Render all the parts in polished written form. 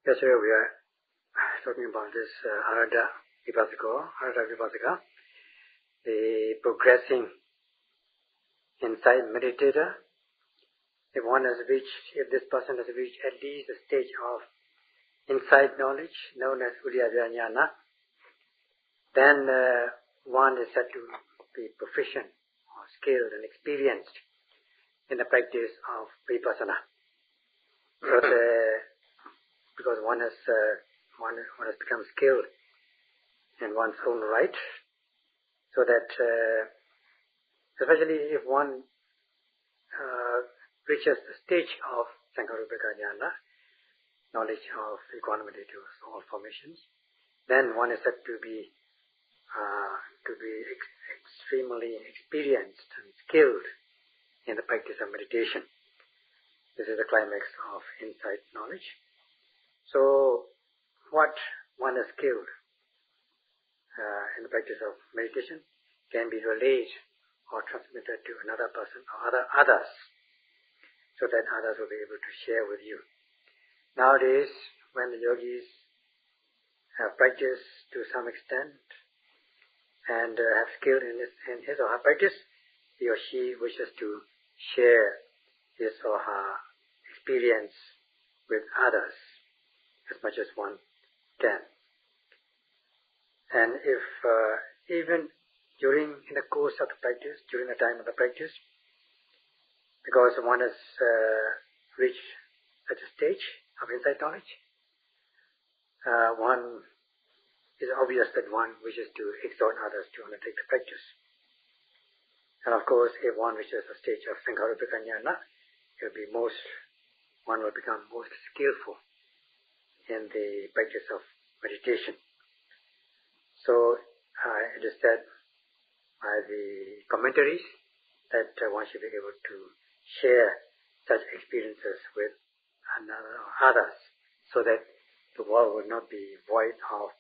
Yesterday we are talking about this Arada Vipassaka, the progressing insight meditator. If this person has reached at least the stage of insight knowledge known as Viriya Jnana, then one is said to be proficient or skilled and experienced in the practice of Vipassana. Because one has become skilled in one's own right, so that especially if one reaches the stage of Sankhārupeka Jnana, knowledge of equanimity to all formations, then one is said to be extremely experienced and skilled in the practice of meditation. This is the climax of insight knowledge. So, what one is skilled in the practice of meditation can be relayed or transmitted to another person or others, so that others will be able to share with you. Nowadays, when the yogis have practiced to some extent and have skill in his or her practice, he or she wishes to share his or her experience with others as much as one can. And if even in the course of the practice, during the time of the practice, because one has reached such a stage of insight knowledge, it is obvious that one wishes to exhort others to undertake the practice. And of course, if one reaches a stage of Sankhārupeka Jnana, one will become most skillful in the practice of meditation. So it is said by the commentaries that one should be able to share such experiences with others, so that the world will not be void of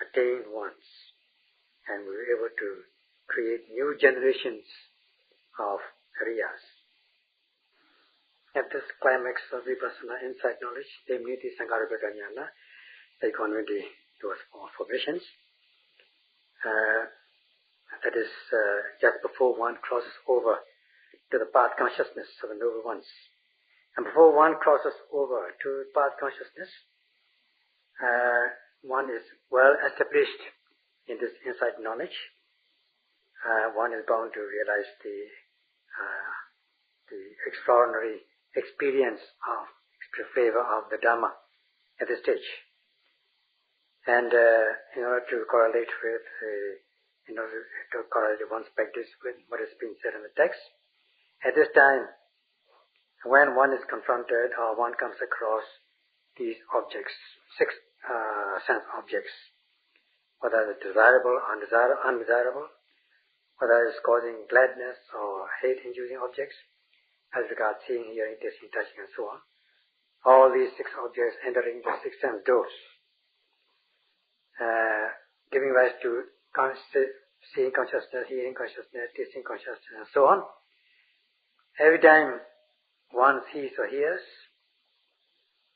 attained ones, and we will be able to create new generations of Viriyas. At this climax of Vipassana insight knowledge, namely the Sankhārupeka Jnana, the equanimity towards all formations, that is just before one crosses over to the path consciousness of the noble ones. And before one crosses over to path consciousness, one is well established in this insight knowledge. One is bound to realize the extraordinary experience of flavor of the Dhamma at this stage. And in order to correlate one's practice with what has been said in the text, at this time, when one is confronted or one comes across these objects, 6 sense objects, whether it's desirable or undesirable, whether it's causing gladness or hate-inducing objects, as regards seeing, hearing, tasting, touching, and so on. All these 6 objects entering the 6 sense doors, giving rise to seeing consciousness, hearing consciousness, tasting consciousness, and so on. Every time one sees or hears,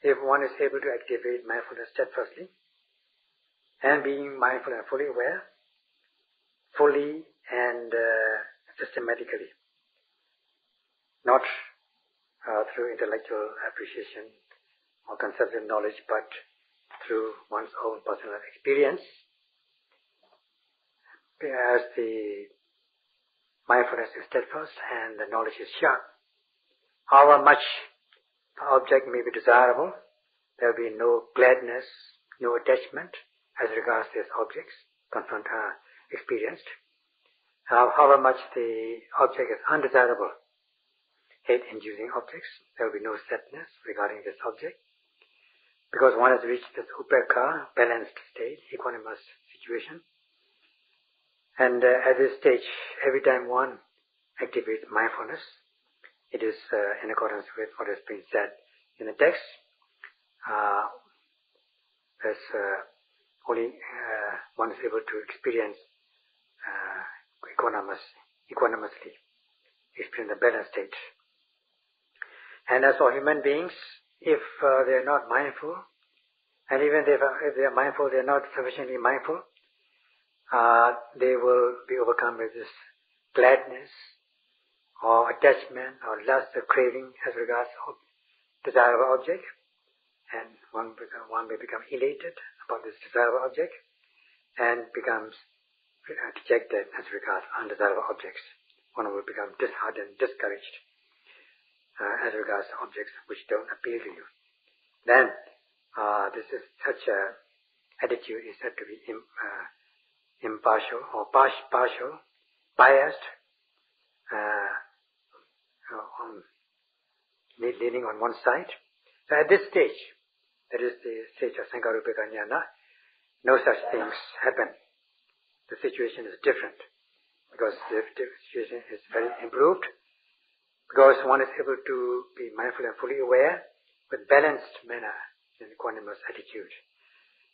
if one is able to activate mindfulness steadfastly, and being mindful and fully aware, fully and systematically, not through intellectual appreciation or conceptual knowledge, but through one's own personal experience, as the mindfulness is steadfast and the knowledge is sharp. However much the object may be desirable, there will be no gladness, no attachment as regards these objects experienced. However much the object is undesirable, hate-inducing objects, there will be no sadness regarding this object, because one has reached this upekha, balanced state, equanimous situation. And at this stage, every time one activates mindfulness, it is in accordance with what has been said in the text. Only one is able to experience equanimously, experience the balanced state. And as for human beings, if they are not mindful And even if they are mindful, they are not sufficiently mindful, they will be overcome with this gladness or attachment or lust or craving as regards desirable object, and one may become elated about this desirable object and becomes dejected as regards undesirable objects. One will become disheartened, discouraged as regards objects which don't appeal to you. Then this is such a attitude is said to be impartial or partial, biased, leaning on one side. So at this stage, that is the stage of Sankarupika Jnana, no such things happen. The situation is different because the situation is very improved, because one is able to be mindful and fully aware with balanced manner in the equanimous attitude.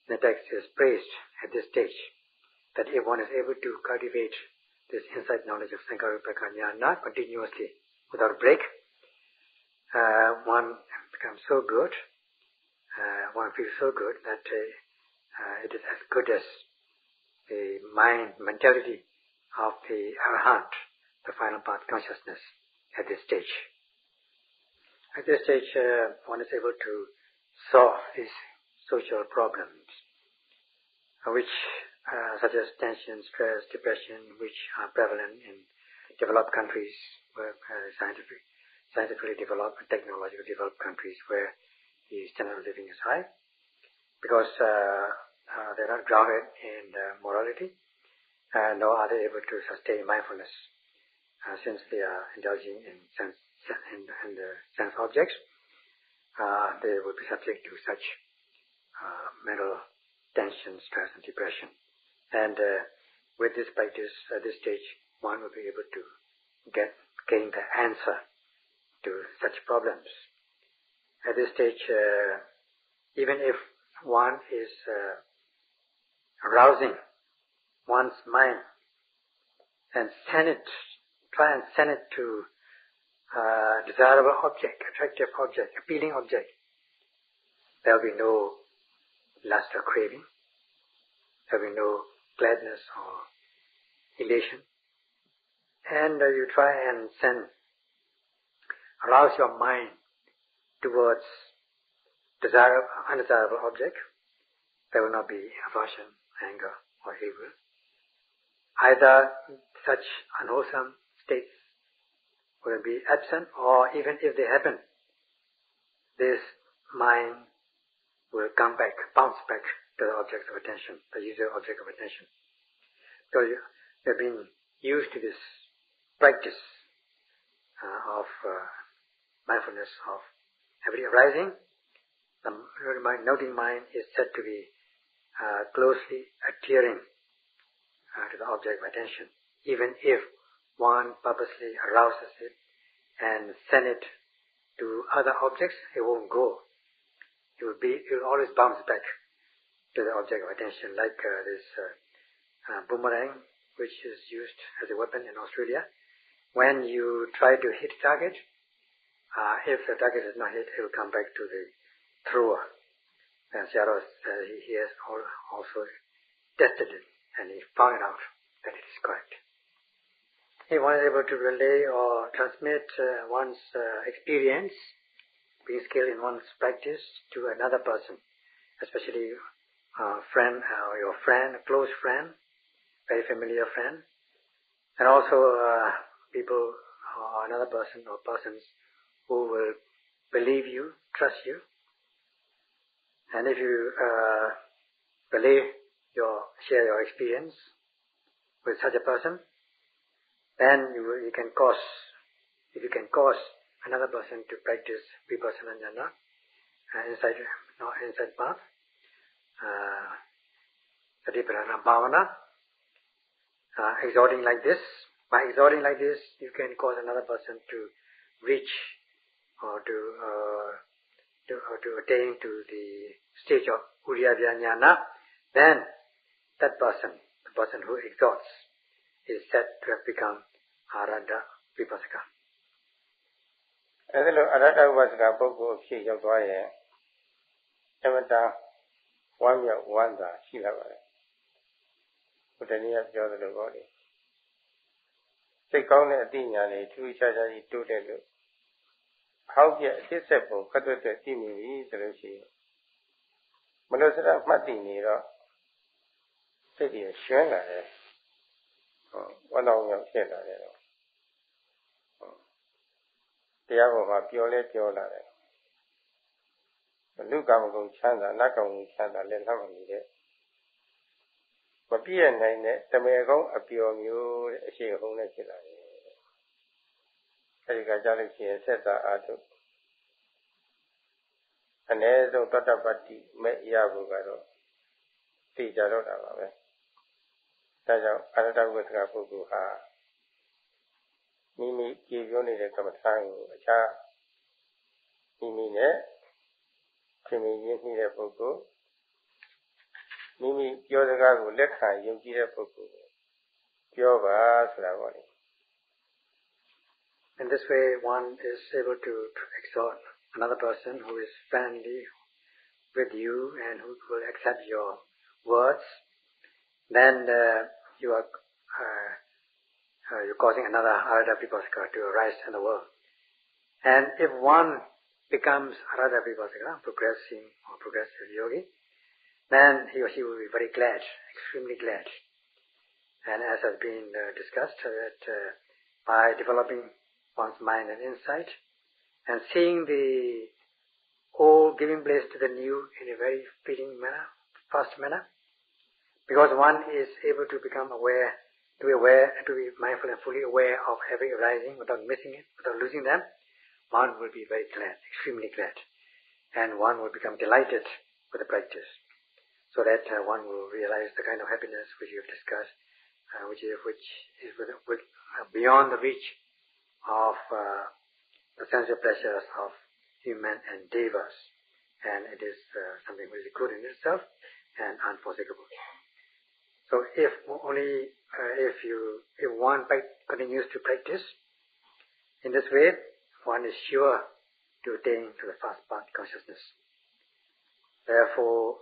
The text is praised at this stage that if one is able to cultivate this insight knowledge of Sankarupika Jnana continuously without break, one becomes so good, one feels so good that it is as good as the mentality of the Arahant, the final path consciousness at this stage. At this stage, one is able to solve these social problems, which such as tension, stress, depression, which are prevalent in developed countries, where scientifically developed and technologically developed countries where the standard of living is high, because they are not grounded in morality, nor are they able to sustain mindfulness, since they are indulging in the sense objects. They will be subject to such mental tension, stress, and depression. And with this practice, at this stage, one will be able to gain the answer to such problems. At this stage, even if one is arousing one's mind and try and send it to desirable object, attractive object, appealing object, there will be no lust or craving, there will be no gladness or elation. And you try and arouse your mind towards undesirable object, there will not be aversion, anger, or evil. Either such unwholesome states will be absent, or even if they happen, this mind will bounce back to the object of attention, the usual object of attention. So you have been used to this practice of mindfulness of every arising. The noting mind is said to be closely adhering to the object of attention. Even if one purposely arouses it and send it to other objects, it won't go. It will always bounce back to the object of attention, like this boomerang, which is used as a weapon in Australia. When you try to hit target, if the target is not hit, it will come back to the thrower. And Sayadaw he has also tested it, and he found out that it is correct. If one is able to relay or transmit one's experience, being skilled in one's practice, to another person, especially a friend, or your friend, a close friend, very familiar friend, and also people or another person or persons who will believe you, trust you. And if you share your experience with such a person, then you can cause another person to practice Vipassana Jnana inside path, Satipatthana Bhavana, exhorting like this. By exhorting like this, you can cause another person to reach or to attain to the stage of Viriya Jnana. Then that person, the person who exhorts, is said to have become Arada Vipassaka. အဲဒီလိုအရဟတဝိပဿနာပုဂ္ဂိုလ်အဖြစ်ရောက်သွားရင်အမတ မြောက်ဝမ်းသာရှိလာပါတယ်ဘုဒ္ဓနည်းပြောသလိုပေါ့လေစိတ်ကောင်းတဲ့အသိဉာဏ်တွေထူးခြားခြားကြီးတိုးတက်လို့ဟောက်ပြအစ်ဆက်ပုံခတ်တွတ်သိမိပြီဆိုလို့ရှိရင်မလို့စရမှတ်တည်နေတော့စိတ်ကြီးရှင်းလာတယ်ဝမ်းတော်မြောက်ဖြစ်လာတယ်တရားပေါ်မှာပျော်လဲပျော်လာတယ်လူကံမကုန်ချမ်းသာနတ်ကံကုန်ချမ်းသာလည်းနှမ်းမနေတဲ့မပြည့်နိုင်တဲ့တမေကုန်းအပျော်မျိုးတဲ့အရှိဟုံးနဲ့ဖြစ်လာတယ်အဲဒီကကြားလို့ရှိရင်ဆက်သာအာထုအ ਨੇ ဆုံးတတ္တပတ္တိမဲ့ရဖို့ကတော့သိကြတော့တာပါပဲဒါကြောင့်အရဟတဝိသကပုဂ္ဂိုလ်ဟာမိမိကြည်ပြောနေတဲ့ကမ္မထာကိုအခြားမိမိနဲ့ခင်မင်းရင်းနှီးတဲ့ပုဂ္ဂိုလ်မိမိပြောစကားကိုလက်ခံယုံကြည်တဲ့ပုဂ္ဂိုလ်ပြောပါဆိုတာပေါ့လေ In this way, one is able to exhort another person who is friendly with you and who will accept your words. Then you're causing another Arada Vipassana to arise in the world. And if one becomes Arada Vipassana, progressive yogi, then he or she will be very glad, extremely glad. And as has been discussed, that by developing one's mind and insight, and seeing the old giving place to the new in a very fitting manner, fast manner, because one is able to become aware, to be aware, and to be mindful and fully aware of every arising without missing it, without losing them, one will be very glad, extremely glad, and one will become delighted with the practice, so that one will realize the kind of happiness which you have discussed, which is beyond the reach of the sensual pleasures of human endeavors, and it is something which is good in itself and unforsakable. So if one continues to practice in this way, one is sure to attain to the first path consciousness. Therefore,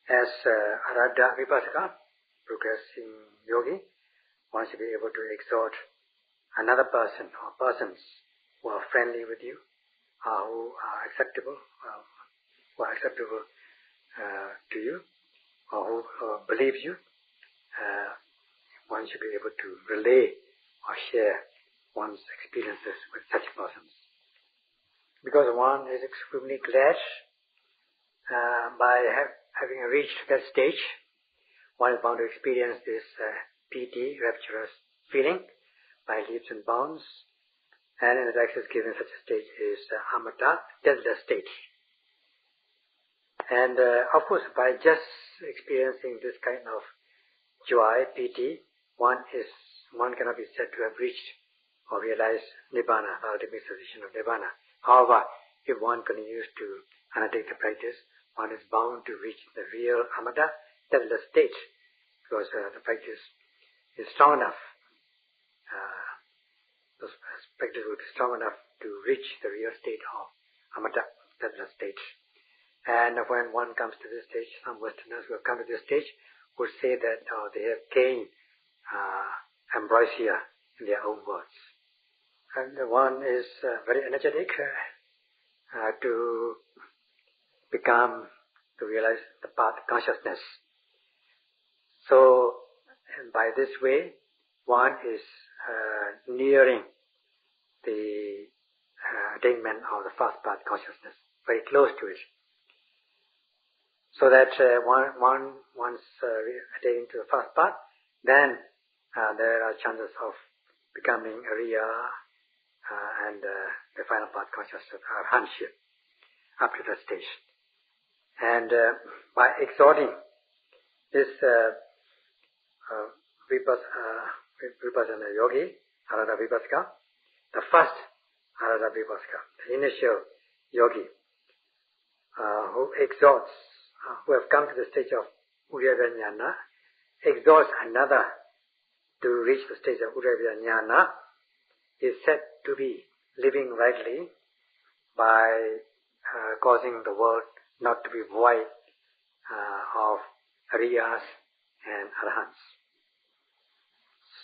as Arada Vipassana, progressing yogi, one should be able to exhort another person or persons who are friendly with you, who are acceptable to you, or who believes you. One should be able to relay or share one's experiences with such persons. Because one is extremely glad by having reached that stage, one is bound to experience this piti, rapturous feeling, by leaps and bounds, and in the access given such a stage is amata, deathless state. And of course, by just experiencing this kind of joy, piti, one cannot be said to have reached or realized nibbana, the ultimate cessation of nibbana. However, if one continues to undertake the practice, one is bound to reach the real amata, deathless state, because the practice is strong enough. The practice will be strong enough to reach the real state of amata, deathless state. And when one comes to this stage, some Westerners who have come to this stage would say that they have gained ambrosia in their own words. And one is very energetic to realize the path consciousness. So, and by this way, one is nearing the attainment of the first path consciousness, very close to it. So that once attaining to the first path, then there are chances of becoming Viriya and the final path consciousness, Arhanship, up to that stage. And by exhorting this Vipassana yogi, Arada Vipassana, the first Arada Vipassana, the initial yogi, who exhorts, who have come to the stage of Udayava Jnana, exhorts another to reach the stage of Udayava Jnana, is said to be living rightly by causing the world not to be void of Ariyas and Arahants.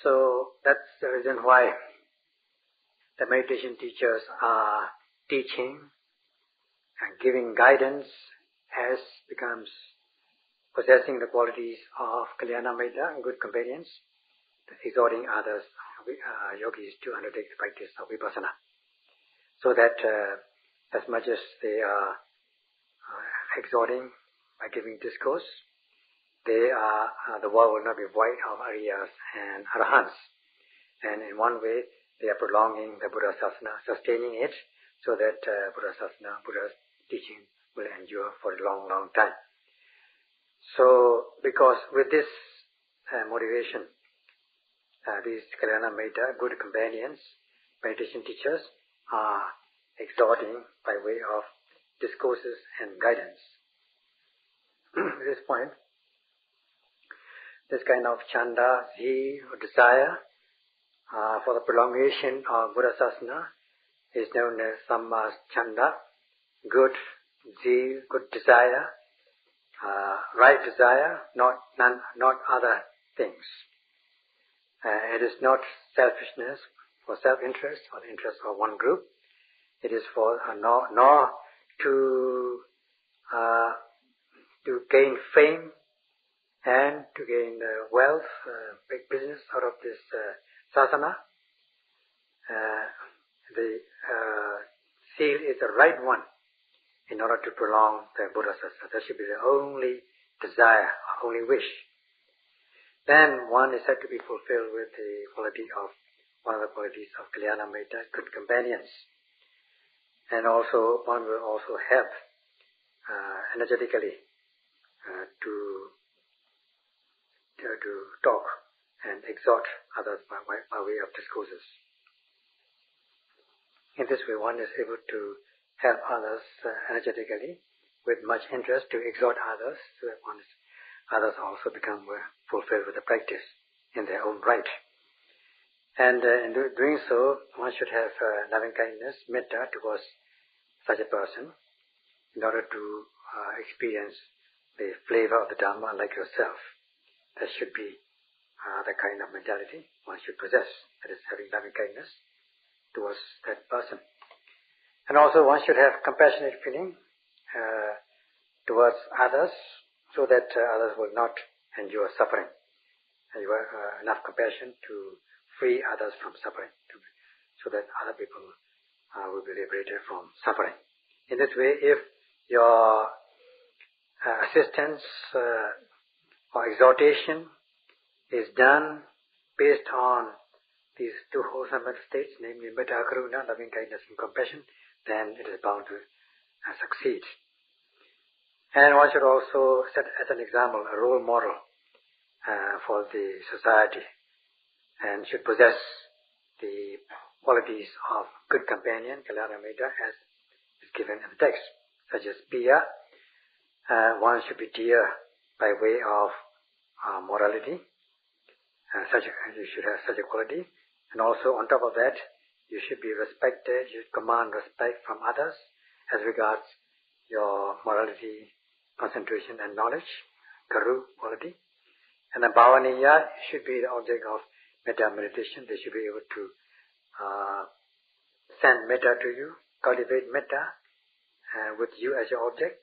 So that's the reason why the meditation teachers are teaching and giving guidance as becomes possessing the qualities of Kalyana Mitta, good companions, exhorting others, yogis, to undertake the practice of Vipassana. So that as much as they are exhorting by giving discourse, they are, the world will not be void of Ariyas and Arahants. And in one way, they are prolonging the Buddha Sasana, sustaining it, so that Buddha Sasana, Buddha's teaching will endure for a long, long time. So, because with this motivation, these Kalyana Mitta, good companions, meditation teachers, are exhorting by way of discourses and guidance. At this point, this kind of chanda, zeal, or desire for the prolongation of Buddha Sasana is known as samma chanda, good zeal, good desire, right desire, not other things. It is not selfishness for self-interest or the interest of one group. It is for nor to gain fame and to gain wealth, big business out of this sasana. The seal is the right one in order to prolong the Buddha Sasana. That should be the only desire, only wish. Then one is said to be fulfilled with the quality of, one of the qualities of Kalyana Mitta, good companions. And also, one will also help energetically to talk and exhort others by way of discourses. In this way, one is able to help others energetically with much interest to exhort others, so that others also become fulfilled with the practice in their own right. And in doing so, one should have loving kindness, metta towards such a person in order to experience the flavor of the Dhamma like yourself. That should be the kind of mentality one should possess, that is having loving kindness towards that person. And also one should have compassionate feeling towards others, so that others will not endure suffering. And you have enough compassion to free others from suffering, so that other people will be liberated from suffering. In this way, if your assistance or exhortation is done based on these two wholesome mental states, namely metta, karuna, loving kindness and compassion, then it is bound to succeed. And one should also set as an example, a role model for the society, and should possess the qualities of good companion, Kalyana Mitta, as is given in the text, such as Piya. One should be dear by way of morality. You should have such a quality. And also on top of that, you should be respected, you should command respect from others as regards your morality, concentration and knowledge, karu quality. And the bhavaniya should be the object of metta meditation. They should be able to send metta to you, cultivate metta with you as your object.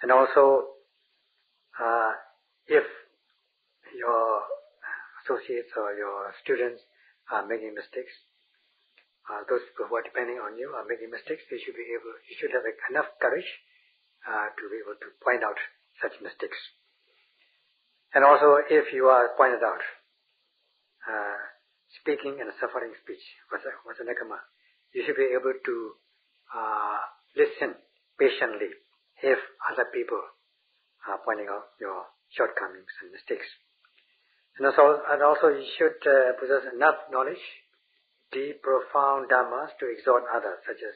And also, if your associates or your students are making mistakes, those people who are depending on you are making mistakes, you should have enough courage to be able to point out such mistakes. And also, if you are pointed out, speaking in a suffering speech, vasanekama, you should be able to listen patiently if other people are pointing out your shortcomings and mistakes. And also you should possess enough knowledge, deep, profound dhammas to exhort others, such as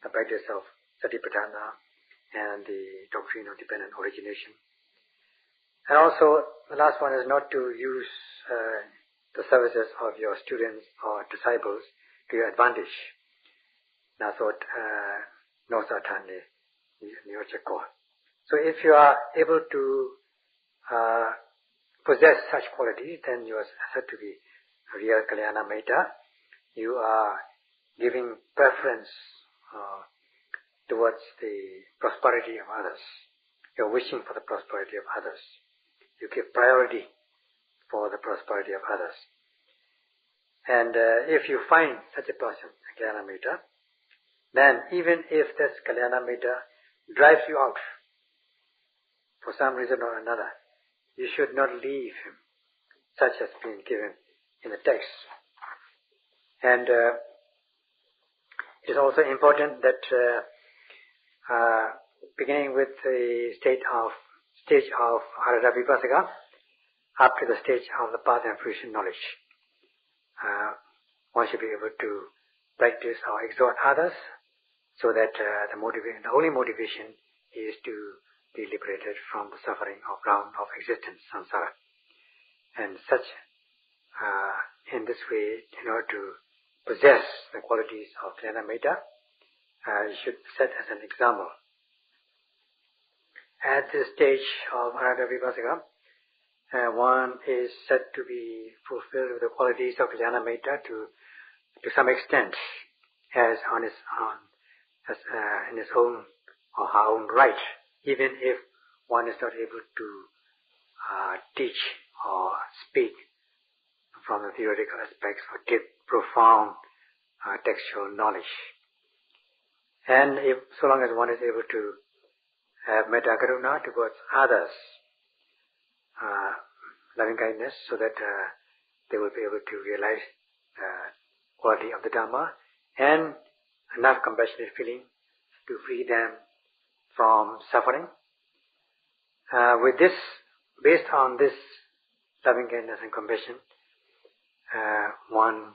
the practice of satipatthana and the doctrine of dependent origination. And also, the last one is not to use the services of your students or disciples to your advantage. Nasot nosatane nyochako. So if you are able to possess such qualities, then you are said to be real Kalyana Mitta. You are giving preference towards the prosperity of others. You are wishing for the prosperity of others. You give priority for the prosperity of others. And if you find such a person, Kalyana Mitta, then even if this Kalyana Mitta drives you out for some reason or another, you should not leave him. Such has been given in the text. And it is also important that beginning with the stage of Arahata Vipassana, up to the stage of the path and fruition knowledge, one should be able to practice or exhort others, so that the only motivation is to be liberated from the suffering of round of existence, samsara. And such, in this way, in order to possess the qualities of Kalyana Mitta, you should set as an example. At this stage of Arahata Vipassana, one is said to be fulfilled with the qualities of Kalyana Mitta to some extent, as in his own or her own right, even if one is not able to teach or speak from the theoretical aspects or give profound textual knowledge. And if so long as one is able to have metta karuna towards others, loving kindness, so that they will be able to realize the quality of the Dhamma, and enough compassionate feeling to free them from suffering. With this, based on this loving kindness and compassion, one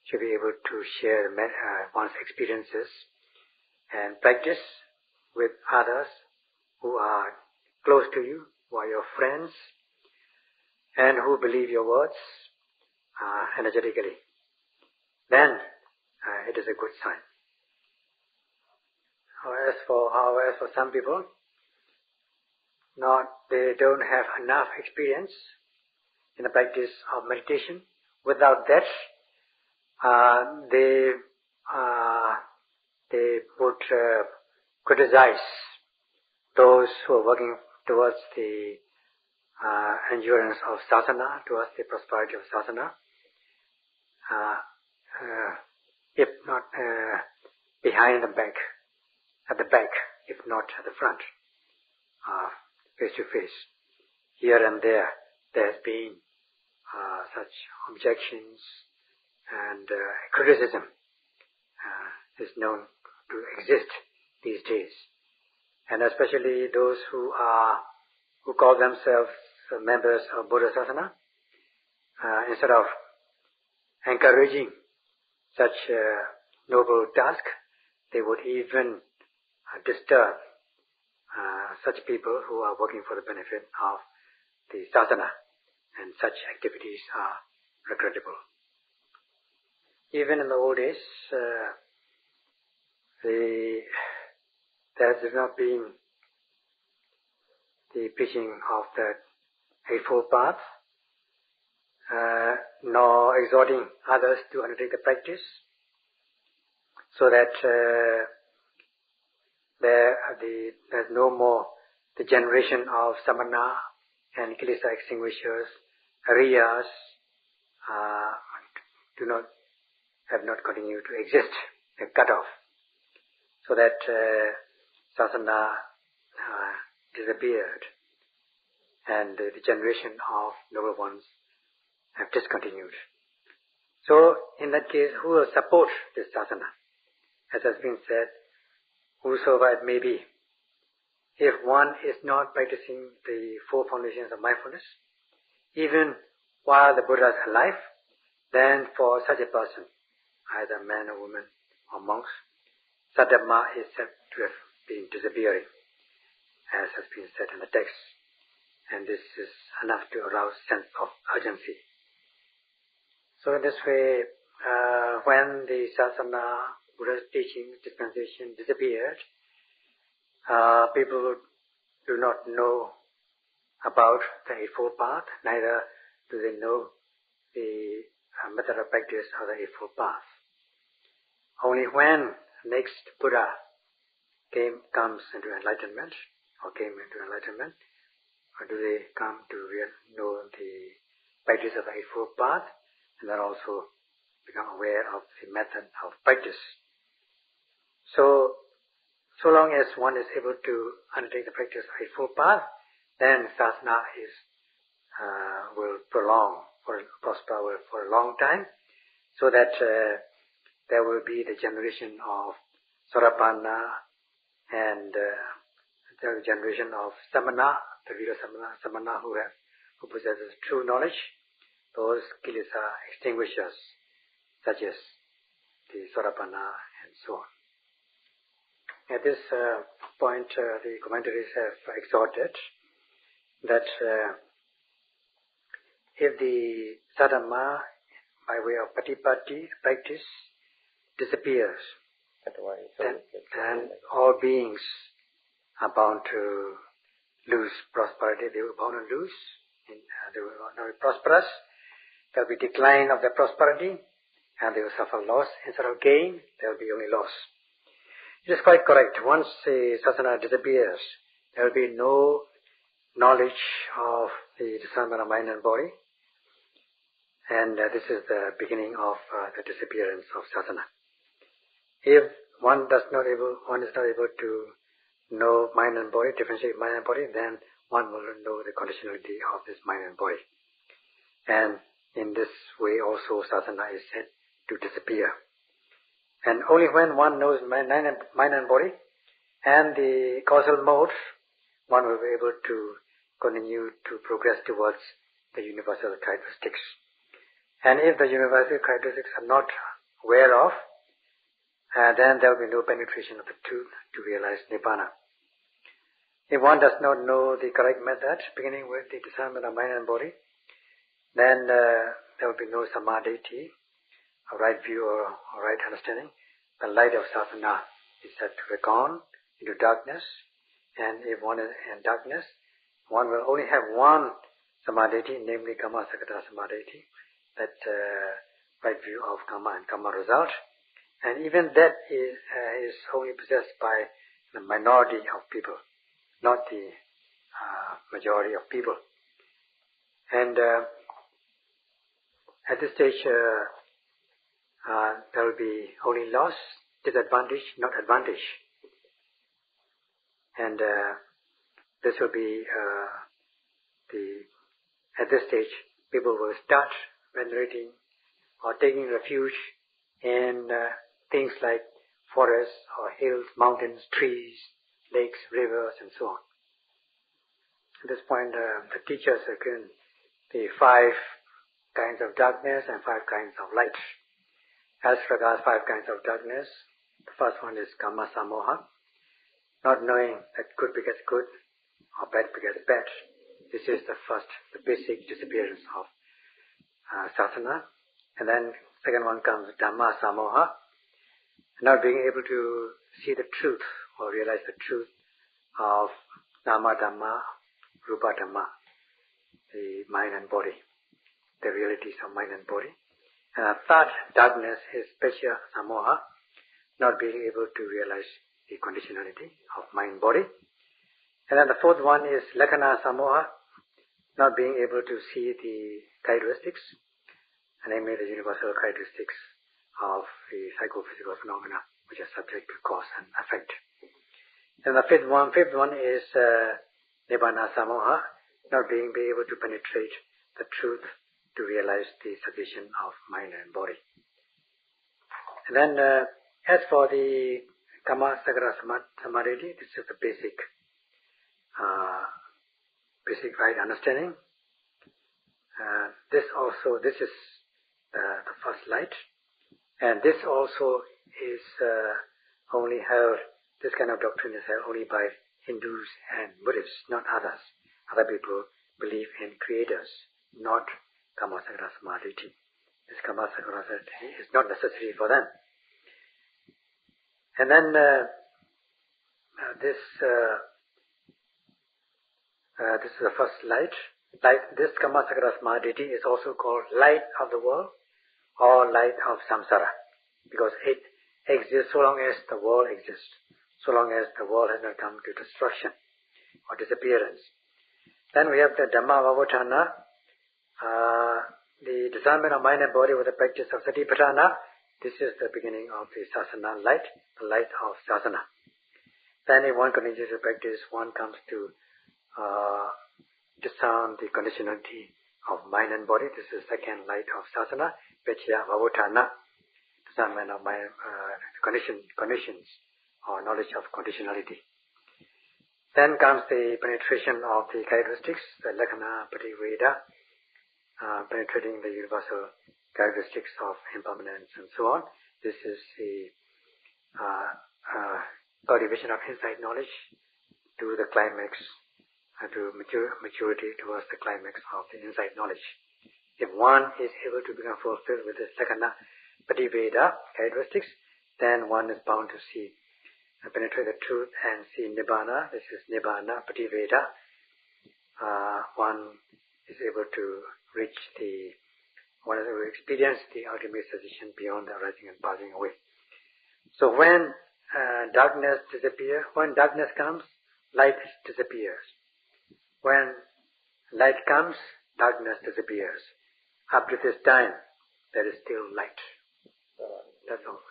should be able to share one's experiences and practice with others who are close to you, who are your friends, and who believe your words energetically. Then it is a good sign. As for some people, they don't have enough experience in the practice of meditation. Without that, they would criticize those who are working towards the endurance of sadhana, towards the prosperity of sadhana, if not behind the back, at the back, if not at the front, face to face. Here and there has been such objections, and criticism is known to exist these days. And especially those who call themselves members of Buddha Sasana, instead of encouraging such a noble task, they would even disturb such people who are working for the benefit of the sadhana, and such activities are regrettable. Even in the old days, there has not been the preaching of the Eightfold Path, nor exhorting others to undertake the practice, so that there's no more the generation of samana and kilesa extinguishers, ariyas, have not continued to exist. They're cut off, so that sasana disappeared, and the generation of noble ones have discontinued. So, in that case, who will support this sasana? As has been said, whosoever it may be, if one is not practicing the four foundations of mindfulness, even while the Buddha is alive, then for such a person, either man or woman or monks, Saddhamma is said to have been disappearing, as has been said in the text. And this is enough to arouse sense of urgency. So in this way, when the sasana, Buddha's teaching, dispensation disappeared, people would do not know about the Eightfold Path, neither do they know the method of practice of the Eightfold Path. Only when next Buddha comes into enlightenment, or came into enlightenment, or do they come to know the practice of the Eightfold Path, and then also become aware of the method of practice. So long as one is able to undertake the practice of Eightfold Path, then sadhana will prosper for a long time, so that there will be the generation of Sarapana and the generation of Samana, the Viriya Samana who possesses true knowledge, those kilesa extinguishers, such as the Sarapana and so on. At this point, the commentaries have exhorted that if the sadhana, by way of patipatti, practice, disappears, then all beings are bound to lose prosperity. They will bound to lose. They will not be prosperous. There will be decline of their prosperity, and they will suffer loss. Instead of gain, there will be only loss. It is quite correct. Once the sadhana disappears, there will be no knowledge of the discernment of mind and body, and this is the beginning of the disappearance of sadhana. If one is not able to know mind and body, differentiate mind and body, then one will know the conditionality of this mind and body. And in this way also sadhana is said to disappear. And only when one knows mind and body and the causal modes, one will be able to continue to progress towards the universal characteristics. And if the universal characteristics are not aware of, then there will be no penetration of the truth to realize Nibbana. If one does not know the correct method, beginning with the discernment of mind and body, then there will be no samadhi, a right view or right understanding. The light of sadhana is said to have gone into darkness, and if one is in darkness, one will only have one samadhi, namely Kamma Sakata samadhi, that right view of Kamma and Kamma result. And even that is only possessed by the minority of people, not the majority of people. And at this stage, there will be only loss, disadvantage, not advantage. And this will be at this stage, people will start venerating or taking refuge in things like forests or hills, mountains, trees, lakes, rivers, and so on. At this point, the teachers have given the 5 kinds of darkness and 5 kinds of light. As regards 5 kinds of darkness, the first one is Kamma Samoha, not knowing that good begets good or bad begets bad. This is the basic disappearance of sadhana. And then second one comes Dhamma Samoha, not being able to see the truth or realize the truth of Nama Dhamma, Rupa Dhamma, the mind and body, the realities of mind and body. And the third darkness is Pecca Samoha, not being able to realize the conditionality of mind body. And then the fourth one is Lakkhana Samoha, not being able to see the characteristics, namely the universal characteristics of the psychophysical phenomena which are subject to cause and effect. And the fifth one is Nibbana Samoha, not being able to penetrate the truth to realize the cessation of mind and body. And then as for the Kamma Sakata Samadhi, this is the basic right understanding. This is the first light, and this also is only held. This kind of doctrine is held only by Hindus and Buddhists, not others. Other people believe in creators, not Kamma Sakata Samadhi. This Kamma Sakata Samadhi is not necessary for them. And then this the first light. Like this Kamasakara Smadriti is also called light of the world or light of samsara, because it exists so long as the world exists, so long as the world has not come to destruction or disappearance. Then we have the Dhamma Vavotana, the discernment of mind and body with the practice of Satipatthana. This is the beginning of the Sasana light, the light of Sasana. Then if one continues to practice, one comes to discern the conditionality of mind and body. This is the second light of Sasana, Vechya Vavotana, discernment of mind, conditions or knowledge of conditionality. Then comes the penetration of the characteristics, the Lakkhana Pativeda, penetrating the universal characteristics of impermanence and so on. This is the cultivation of insight knowledge to the climax, to maturity towards the climax of the insight knowledge. If one is able to become fulfilled with this Lakkhana Pativeda characteristics, then one is bound to see and penetrate the truth and see Nibbana. This is Nibbana Pativeda. One is able to one is able to experience the ultimate cessation beyond the arising and passing away. So when darkness disappears, when darkness comes, light disappears. When light comes, darkness disappears. Up to this time, there is still light. That's all.